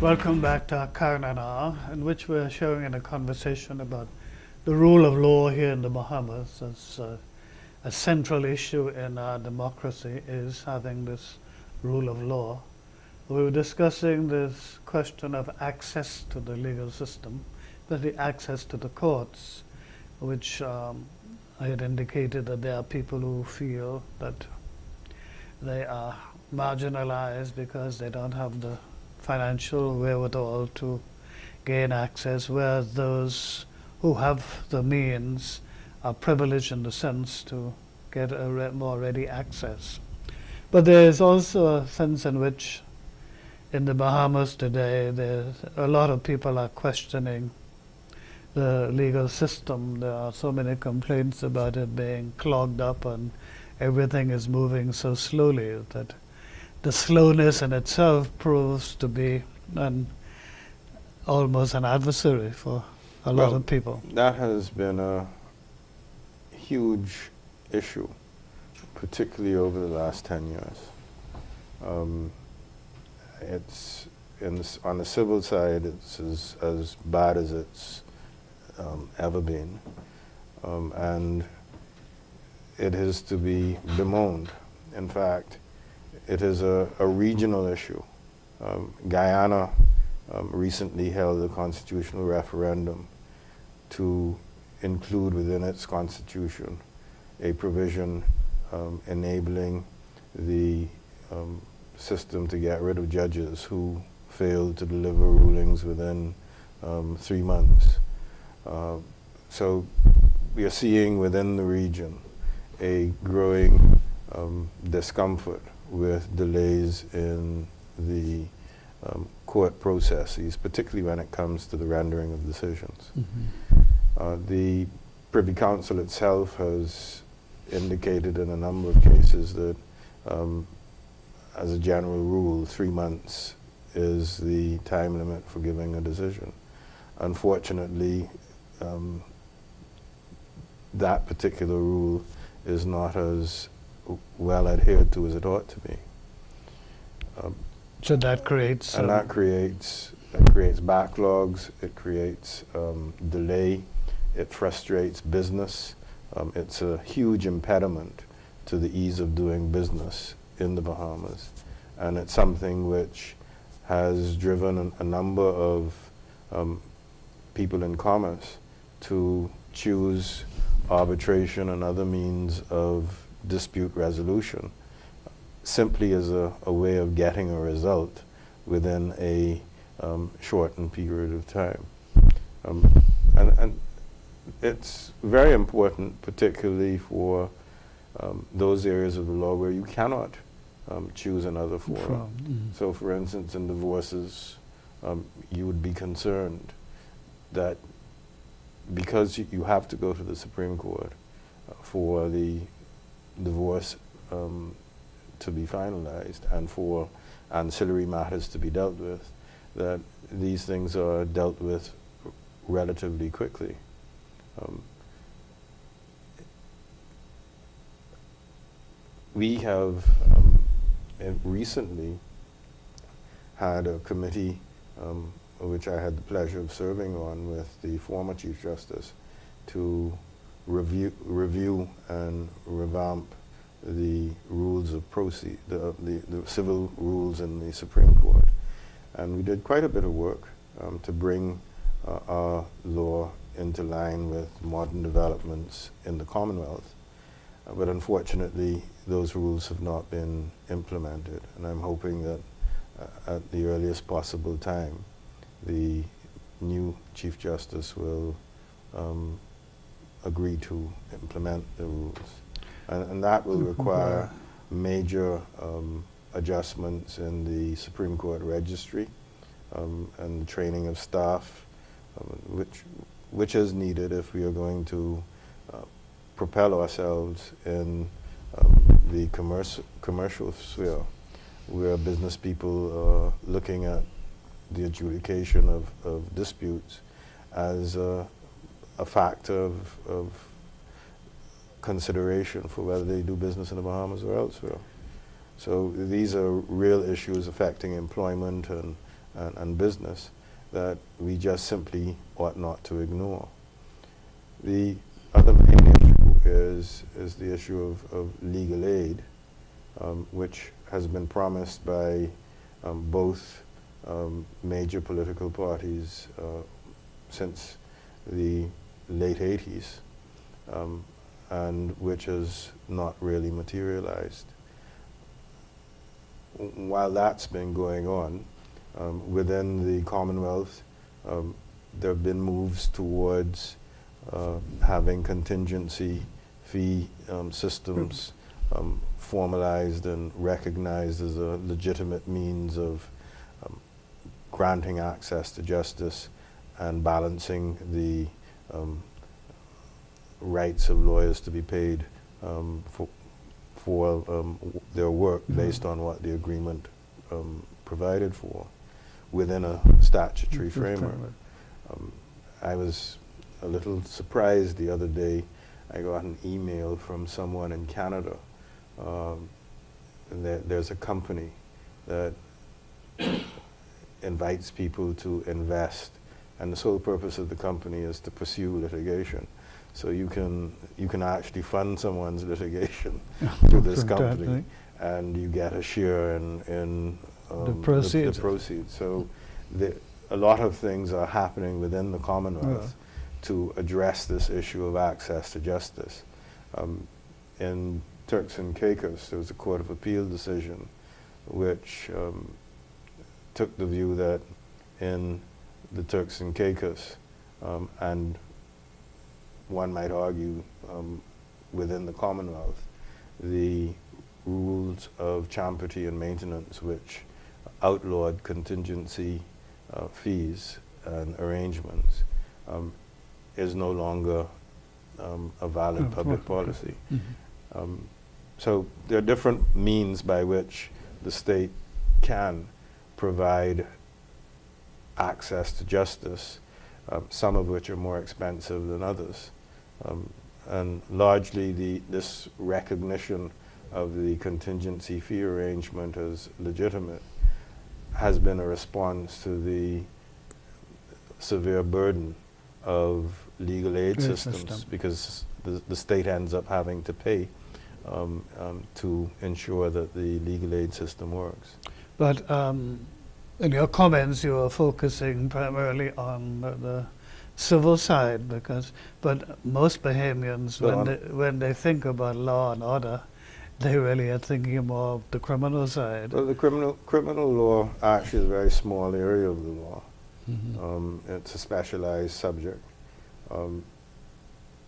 Welcome back to our Carinine, in which we're showing in a conversation about the rule of law here in the Bahamas as a central issue in our democracy is having this rule of law. We were discussing this question of access to the legal system, especially access to the courts, which I had indicated that there are people who feel that they are marginalized because they don't have the financial wherewithal to gain access, whereas those who have the means are privileged in the sense to get a more ready access. But there is also a sense in which in the Bahamas today there's a lot of people are questioning the legal system. There are so many complaints about it being clogged up and everything is moving so slowly that the slowness in itself proves to be almost an adversary for a lot of people. That has been a huge issue, particularly over the last 10 years. It's on the civil side, it's as bad as it's ever been, and it is to be bemoaned. In fact, it is a regional issue. Guyana recently held a constitutional referendum to include within its constitution a provision enabling the system to get rid of judges who failed to deliver rulings within 3 months. So we are seeing within the region a growing discomfort with delays in the court processes, particularly when it comes to the rendering of decisions. The Privy Council itself has indicated in a number of cases that as a general rule, 3 months is the time limit for giving a decision. Unfortunately, that particular rule is not as well adhered to as it ought to be. So that creates... and that creates backlogs, it creates delay, it frustrates business. It's a huge impediment to the ease of doing business in the Bahamas. And it's something which has driven a number of people in commerce to choose arbitration and other means of dispute resolution simply as a way of getting a result within a shortened period of time. And it's very important, particularly for those areas of the law where you cannot choose another forum. So for instance, in divorces, you would be concerned that because you have to go to the Supreme Court for the divorce to be finalized and for ancillary matters to be dealt with, that these things are dealt with relatively quickly. We have recently had a committee which I had the pleasure of serving on with the former Chief Justice to review and revamp the rules of the civil rules in the Supreme Court. And we did quite a bit of work to bring our law into line with modern developments in the Commonwealth. But unfortunately, those rules have not been implemented. And I'm hoping that at the earliest possible time, the new Chief Justice will agree to implement the rules. And that will require major adjustments in the Supreme Court registry and the training of staff, which is needed if we are going to propel ourselves in the commercial sphere, where business people are looking at the adjudication of disputes as a factor of consideration for whether they do business in the Bahamas or elsewhere. So these are real issues affecting employment and and business that we just simply ought not to ignore. The other main issue is the issue of legal aid, which has been promised by both major political parties since the late 80s, and which has not really materialized. While that's been going on, within the Commonwealth, there have been moves towards having contingency fee systems formalized and recognized as a legitimate means of granting access to justice and balancing the rights of lawyers to be paid for their work based on what the agreement provided for within a statutory framework. I was a little surprised the other day. I got an email from someone in Canada. There's a company that invites people to invest, and the sole purpose of the company is to pursue litigation. So you can actually fund someone's litigation through this company, and you get a share in the proceeds. The proceeds. So a lot of things are happening within the Commonwealth to address this issue of access to justice. In Turks and Caicos, there was a Court of Appeal decision which took the view that in the Turks and Caicos, and one might argue within the Commonwealth, the rules of champerty and maintenance which outlawed contingency fees and arrangements is no longer a valid public policy. So there are different means by which the state can provide access to justice, some of which are more expensive than others. And largely this recognition of the contingency fee arrangement as legitimate has been a response to the severe burden of legal aid systems, because the state ends up having to pay to ensure that the legal aid system works. But in your comments, you were focusing primarily on the civil side, but most Bahamians, when they think about law and order, they really are thinking more of the criminal side. Well, the criminal law actually is a very small area of the law. It's a specialized subject.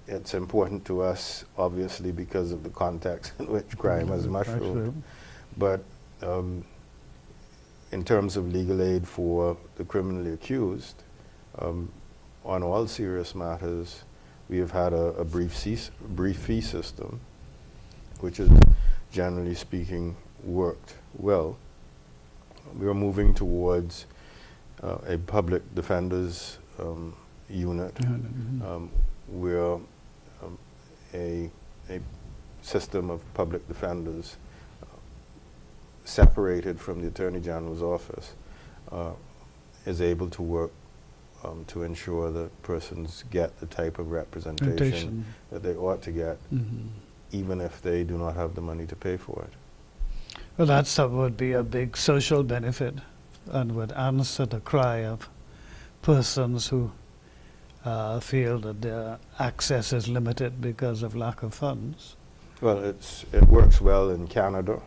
It's important to us, obviously, because of the context in which crime has mushroomed. But in terms of legal aid for the criminally accused, on all serious matters, we have had a brief fee system, which has, generally speaking, worked well. We are moving towards a public defenders unit, where a system of public defenders separated from the Attorney General's office is able to work to ensure that persons get the type of representation that they ought to get, even if they do not have the money to pay for it. Well, that would be a big social benefit and would answer the cry of persons who feel that their access is limited because of lack of funds. Well, it works well in Canada,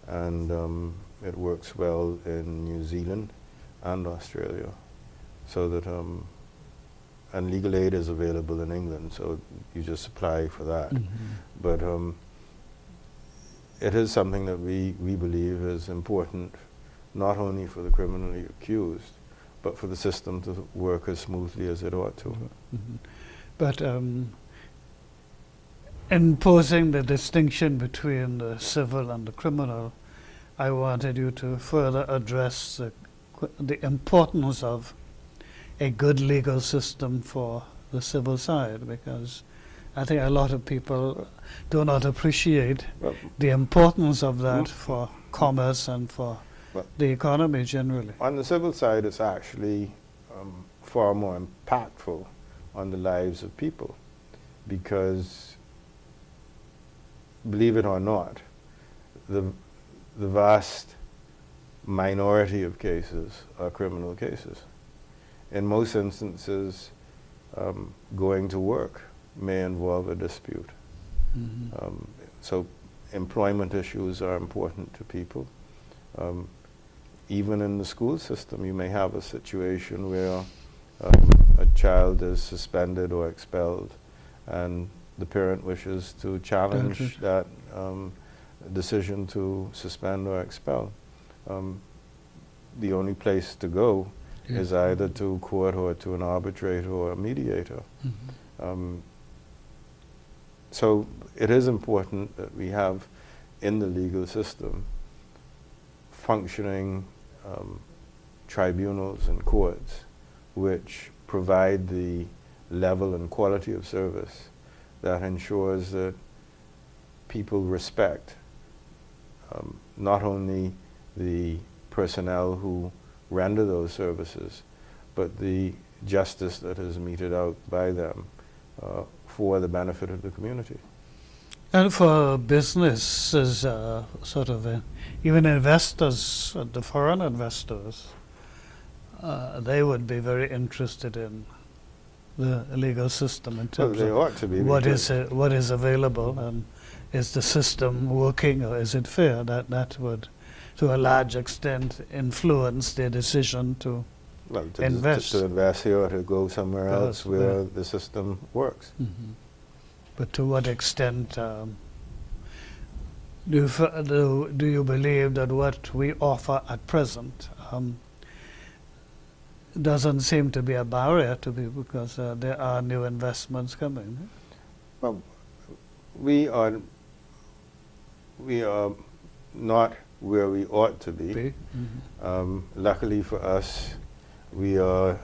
and it works well in New Zealand and Australia. So that, and legal aid is available in England, so you just apply for that. But it is something that we believe is important, not only for the criminally accused, but for the system to work as smoothly as it ought to. But in posing the distinction between the civil and the criminal, I wanted you to further address the importance of a good legal system for the civil side, because I think a lot of people do not appreciate the importance of that for commerce and for Well, the economy generally. on the civil side, it's actually far more impactful on the lives of people because, believe it or not, the vast minority of cases are criminal cases. In most instances, going to work may involve a dispute. So employment issues are important to people. Even in the school system, you may have a situation where a child is suspended or expelled, and the parent wishes to challenge that decision to suspend or expel. The only place to go is either to court or to an arbitrator or a mediator. So it is important that we have in the legal system functioning tribunals and courts which provide the level and quality of service that ensures that people respect not only the personnel who render those services, but the justice that is meted out by them for the benefit of the community. And for businesses, even investors, the foreign investors, they would be very interested in the legal system in terms Well, they of ought to be, what because is available, and is the system working, or is it fair? That would, to a large extent, influence their decision to invest. To invest here or to go somewhere else where the system works. But to what extent do you believe that what we offer at present doesn't seem to be a barrier to people, because there are new investments coming? Well, we are not where we ought to be. Luckily for us, we are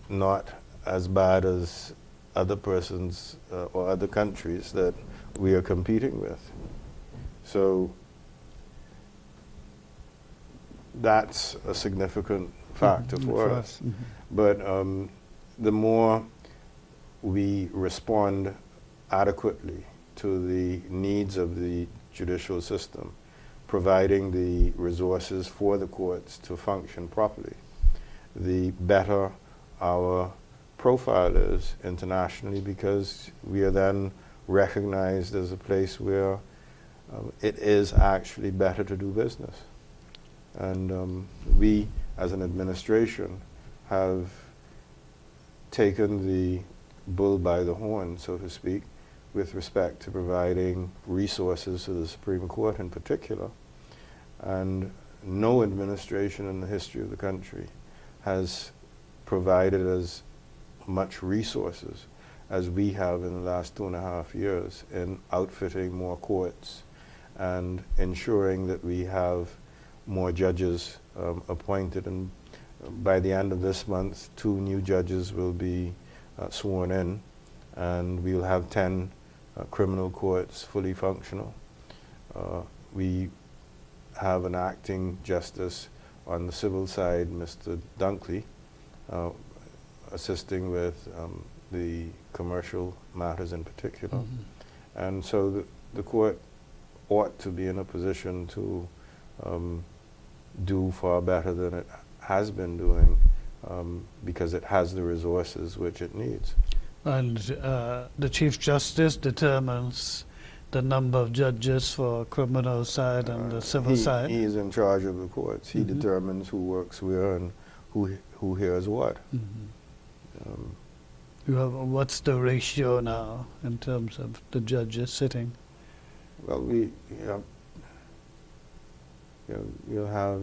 not as bad as other persons or other countries that we are competing with. So that's a significant factor for us. But the more we respond adequately to the needs of the judicial system, providing the resources for the courts to function properly, the better our profile is internationally, because we are then recognized as a place where it is actually better to do business. And we, as an administration, have taken the bull by the horn, so to speak, with respect to providing resources to the Supreme Court in particular. And no administration in the history of the country has provided as much resources as we have in the last 2.5 years in outfitting more courts and ensuring that we have more judges appointed. And by the end of this month, 2 new judges will be sworn in, and we'll have 10 criminal courts fully functional. We have an acting justice on the civil side, Mr. Dunkley, assisting with the commercial matters in particular. And so the court ought to be in a position to do far better than it has been doing, because it has the resources which it needs. And the Chief Justice determines the number of judges for criminal side and the civil side? He is in charge of the courts. He determines who works where and who hears what. What's the ratio now in terms of the judges sitting? Well, you'll have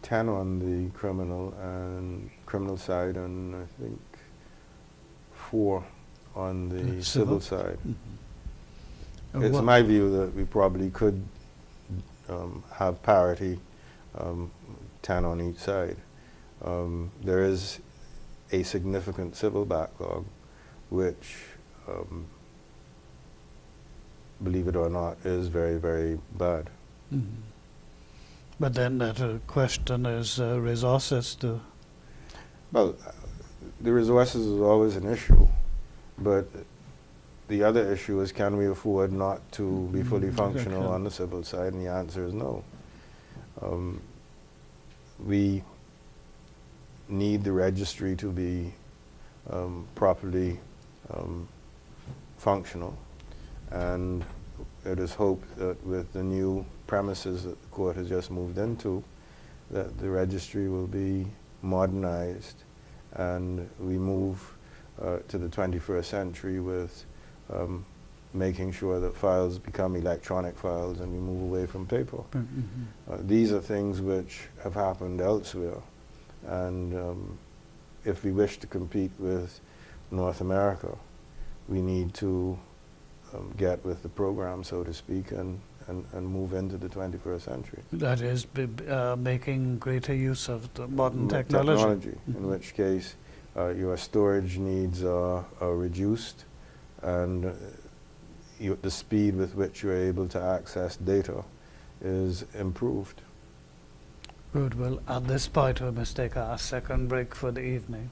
10 on the criminal side, and I think 4 on the civil side. It's my view that we probably could have parity, 10 on each side. There is a significant civil backlog, which, believe it or not, is very, very bad. But then that question is resources to. Well, the resources is always an issue, but the other issue is, can we afford not to be fully functional Exactly. on the civil side? And the answer is no. We need the registry to be properly functional, and it is hoped that with the new premises that the court has just moved into, that the registry will be modernized and we move to the 21st century with making sure that files become electronic files and we move away from paper. Mm-hmm. These are things which have happened elsewhere, and if we wish to compete with North America, we need to get with the program, so to speak, and move into the 21st century. That is making greater use of the modern technology. In which case your storage needs are reduced, and the speed with which you're able to access data is improved. Good. Well, at this point, we must take our second break for the evening.